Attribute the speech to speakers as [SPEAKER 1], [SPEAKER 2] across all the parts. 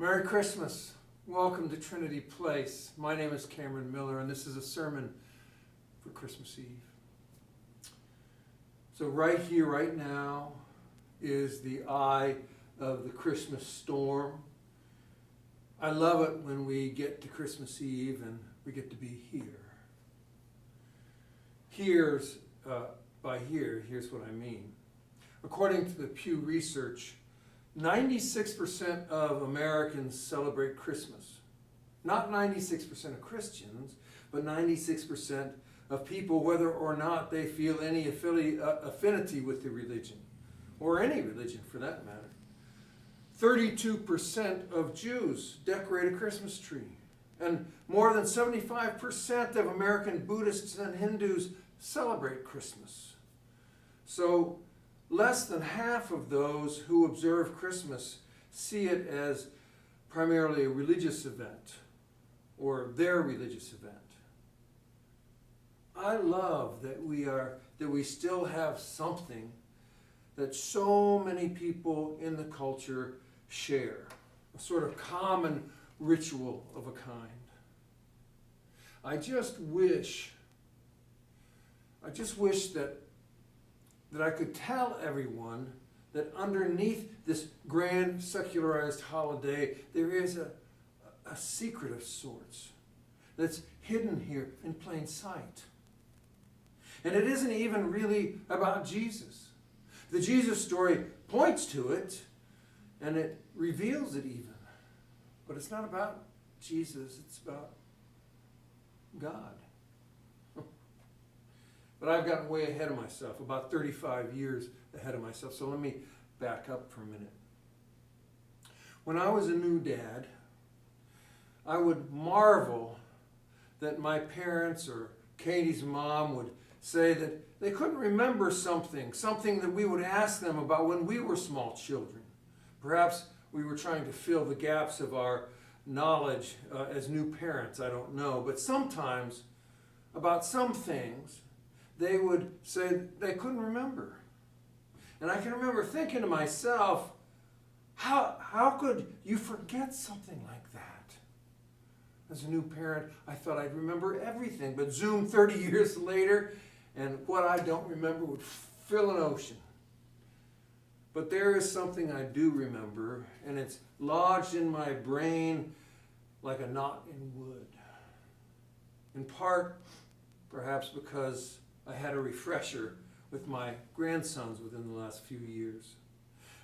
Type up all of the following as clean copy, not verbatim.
[SPEAKER 1] Merry Christmas. Welcome to Trinity Place. My name is Cameron Miller, and this is a sermon for Christmas Eve. So right here, right now, is the eye of the Christmas storm. I love it when we get to Christmas Eve and we get to be here. Here's what I mean. According to the Pew Research, 96% of Americans celebrate Christmas. Not 96% of Christians, but 96% of people, whether or not they feel any affinity with the religion, or any religion for that matter. 32% of Jews decorate a Christmas tree, and more than 75% of American Buddhists and Hindus celebrate Christmas. So less than half of those who observe Christmas see it as primarily a religious event, or their religious event. I love that we still have something that so many people in the culture share, a sort of common ritual of a kind. I just wish that I could tell everyone that underneath this grand secularized holiday, there is a secret of sorts that's hidden here in plain sight. And it isn't even really about Jesus. The Jesus story points to it, and it reveals it even. But it's not about Jesus, it's about God. But I've gotten way ahead of myself, about 35 years ahead of myself. So let me back up for a minute. When I was a new dad, I would marvel that my parents or Katie's mom would say that they couldn't remember something that we would ask them about when we were small children. Perhaps we were trying to fill the gaps of our knowledge as new parents, I don't know. But sometimes, about some things, they would say they couldn't remember. And I can remember thinking to myself, how could you forget something like that? As a new parent, I thought I'd remember everything, but zoom 30 years later, and what I don't remember would fill an ocean. But there is something I do remember, and it's lodged in my brain like a knot in wood. In part, perhaps because I had a refresher with my grandsons within the last few years.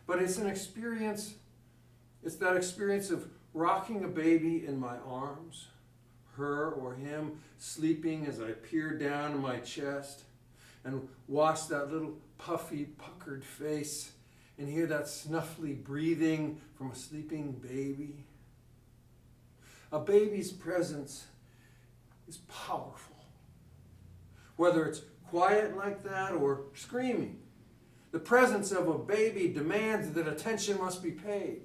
[SPEAKER 1] But it's an experience, it's that experience of rocking a baby in my arms, her or him sleeping as I peer down in my chest and watch that little puffy, puckered face and hear that snuffly breathing from a sleeping baby. A baby's presence is powerful. Whether it's quiet like that or screaming, the presence of a baby demands that attention must be paid.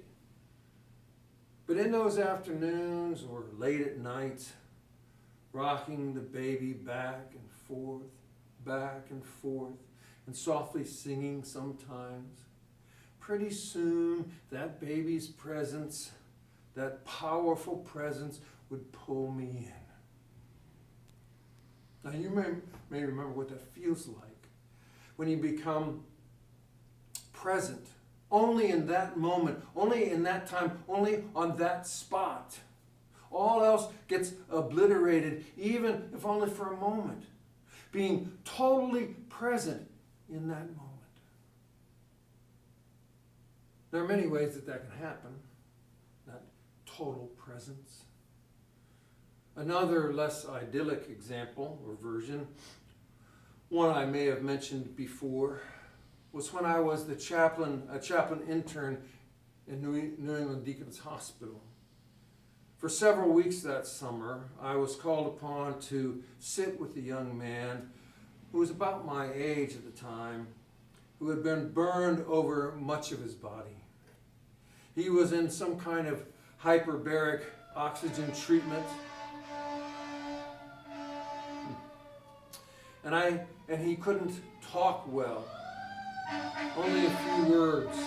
[SPEAKER 1] But in those afternoons or late at night, rocking the baby back and forth, and softly singing sometimes, pretty soon that baby's presence, that powerful presence, would pull me in. Now you may remember what that feels like when you become present only in that moment, only in that time, only on that spot. All else gets obliterated, even if only for a moment. Being totally present in that moment. There are many ways that can happen, that total presence. Another less idyllic example or version, one I may have mentioned before, was when I was a chaplain intern in New England Deaconess Hospital. For several weeks that summer, I was called upon to sit with a young man who was about my age at the time, who had been burned over much of his body. He was in some kind of hyperbaric oxygen treatment. And he couldn't talk well. Only a few words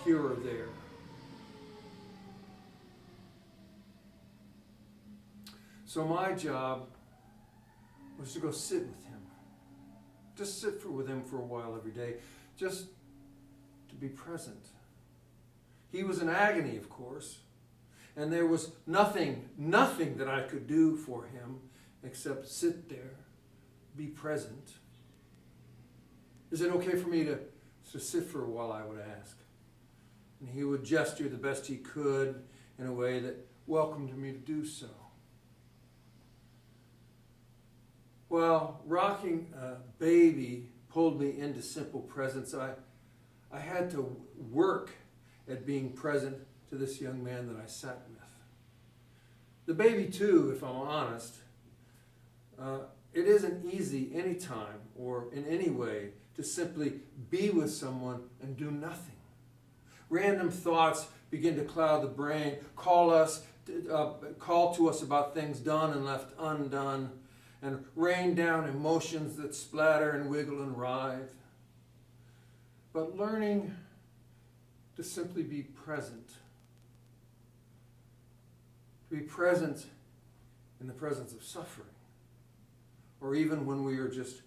[SPEAKER 1] here or there. So my job was to go sit with him. Just sit with him for a while every day. Just to be present. He was in agony, of course. And there was nothing that I could do for him except sit there, be present. Is it okay for me to sit for a while, I would ask. And he would gesture the best he could in a way that welcomed me to do so. Well, rocking a baby pulled me into simple presence. I had to work at being present to this young man that I sat with. The baby too, if I'm honest, it isn't easy any time or in any way to simply be with someone and do nothing. Random thoughts begin to cloud the brain, call to us about things done and left undone, and rain down emotions that splatter and wiggle and writhe. But learning to simply be present, to be present in the presence of suffering, or even when we are just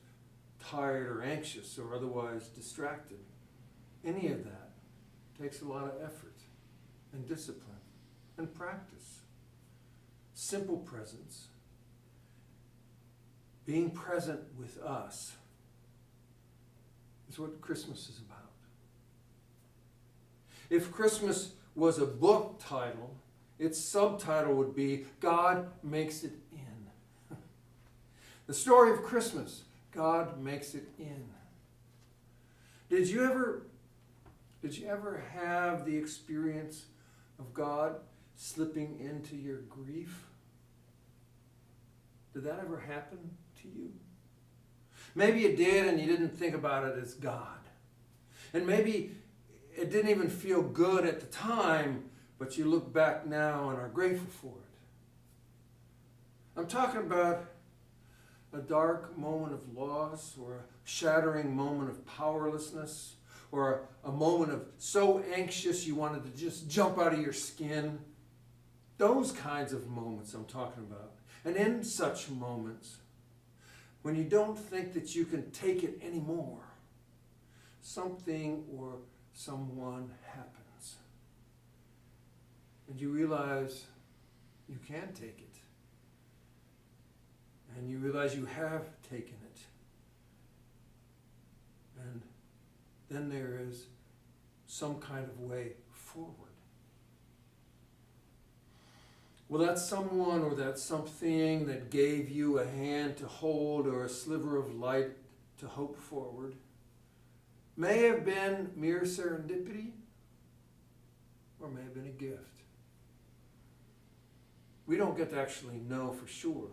[SPEAKER 1] tired or anxious or otherwise distracted, any of that takes a lot of effort and discipline and practice. Simple presence, being present with us, is what Christmas is about. If Christmas was a book title, its subtitle would be God Makes It In. The story of Christmas, God makes it in. Did you ever have the experience of God slipping into your grief? Did that ever happen to you? Maybe it did and you didn't think about it as God. And maybe it didn't even feel good at the time, but you look back now and are grateful for it. I'm talking about a dark moment of loss, or a shattering moment of powerlessness, or a moment of so anxious you wanted to just jump out of your skin. Those kinds of moments I'm talking about. And in such moments, when you don't think that you can take it anymore, something or someone happens. And you realize you can take it. And you realize you have taken it. And then there is some kind of way forward. Well, that someone or that something that gave you a hand to hold or a sliver of light to hope forward may have been mere serendipity or may have been a gift. We don't get to actually know for sure.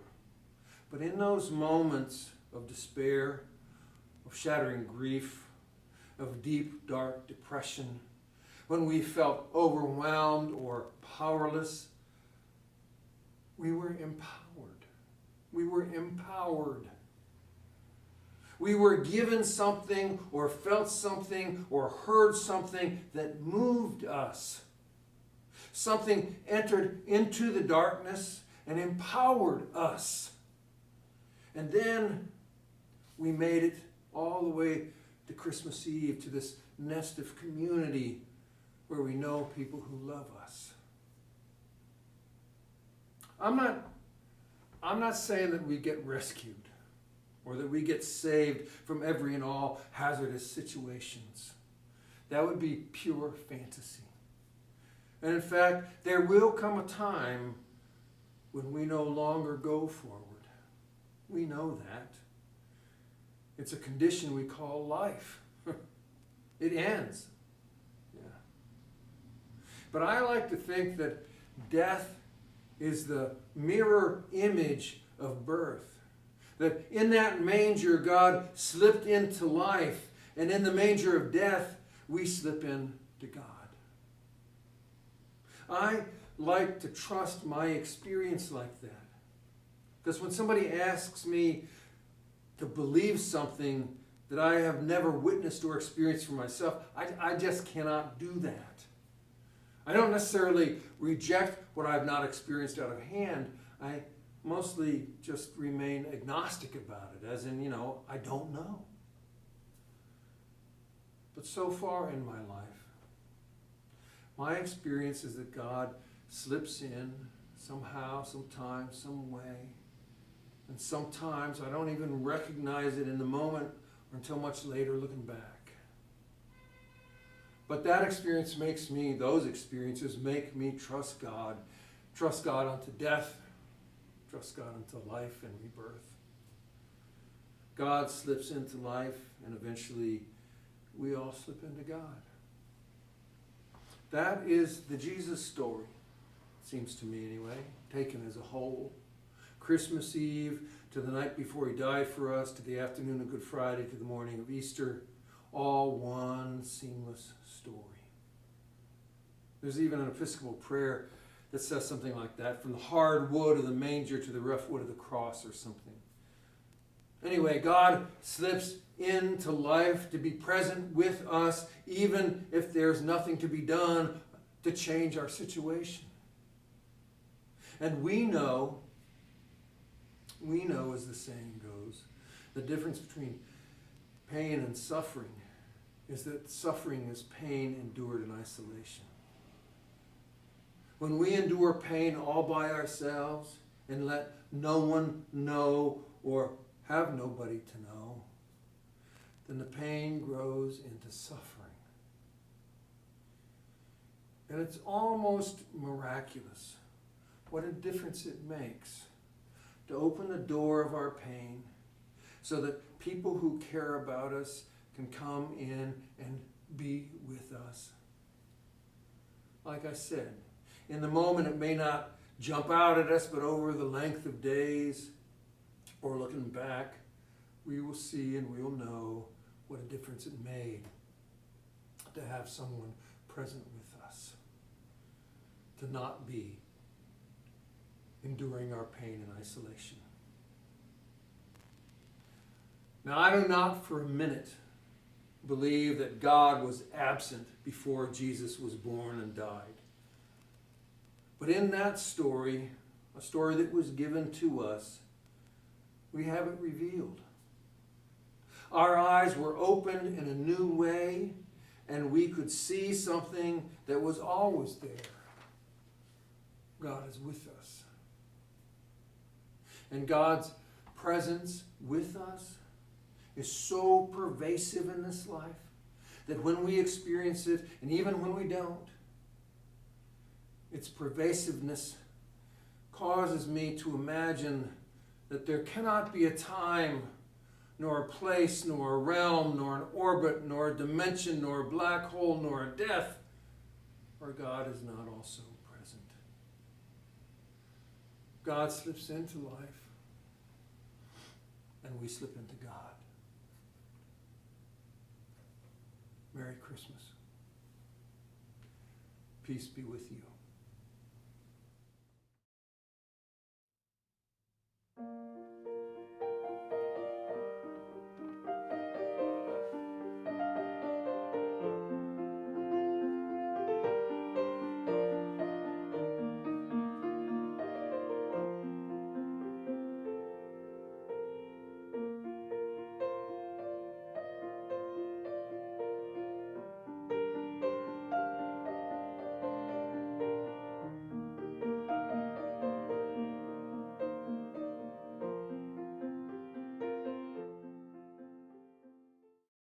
[SPEAKER 1] But in those moments of despair, of shattering grief, of deep, dark depression, when we felt overwhelmed or powerless, we were empowered. We were empowered. We were given something or felt something or heard something that moved us. Something entered into the darkness and empowered us. And then we made it all the way to Christmas Eve, to this nest of community where we know people who love us. I'm not saying that we get rescued or that we get saved from every and all hazardous situations. That would be pure fantasy. And in fact, there will come a time when we no longer go forward. We know that. It's a condition we call life. It ends. Yeah. But I like to think that death is the mirror image of birth. That in that manger, God slipped into life, and in the manger of death, we slip into God. I like to trust my experience like that. Because when somebody asks me to believe something that I have never witnessed or experienced for myself, I just cannot do that. I don't necessarily reject what I've not experienced out of hand. I mostly just remain agnostic about it, as in, I don't know. But so far in my life, my experience is that God slips in somehow, sometime, some way. And sometimes I don't even recognize it in the moment or until much later looking back. But those experiences make me trust God unto death, trust God unto life and rebirth. God slips into life, and eventually we all slip into God. That is the Jesus story, seems to me anyway, taken as a whole. Christmas Eve to the night before he died for us, to the afternoon of Good Friday, to the morning of Easter, all one seamless story. There's even an Episcopal prayer that says something like that, from the hard wood of the manger to the rough wood of the cross or something. Anyway, God slips into life to be present with us, even if there's nothing to be done to change our situation. And we know, as the saying goes, the difference between pain and suffering is that suffering is pain endured in isolation. When we endure pain all by ourselves and let no one know or have nobody to know, then the pain grows into suffering. And it's almost miraculous what a difference it makes to open the door of our pain so that people who care about us can come in and be with us. Like I said, in the moment it may not jump out at us, but over the length of days or looking back, we will see and we will know what a difference it made to have someone present with us, to not be enduring our pain in isolation. Now, I do not for a minute believe that God was absent before Jesus was born and died. But in that story, a story that was given to us, we have it revealed. Our eyes were opened in a new way, and we could see something that was always there. God is with us. And God's presence with us is so pervasive in this life that when we experience it, and even when we don't, its pervasiveness causes me to imagine that there cannot be a time, nor a place, nor a realm, nor an orbit, nor a dimension, nor a black hole, nor a death, where God is not also present. God slips into life, and we slip into God. Merry Christmas. Peace be with you.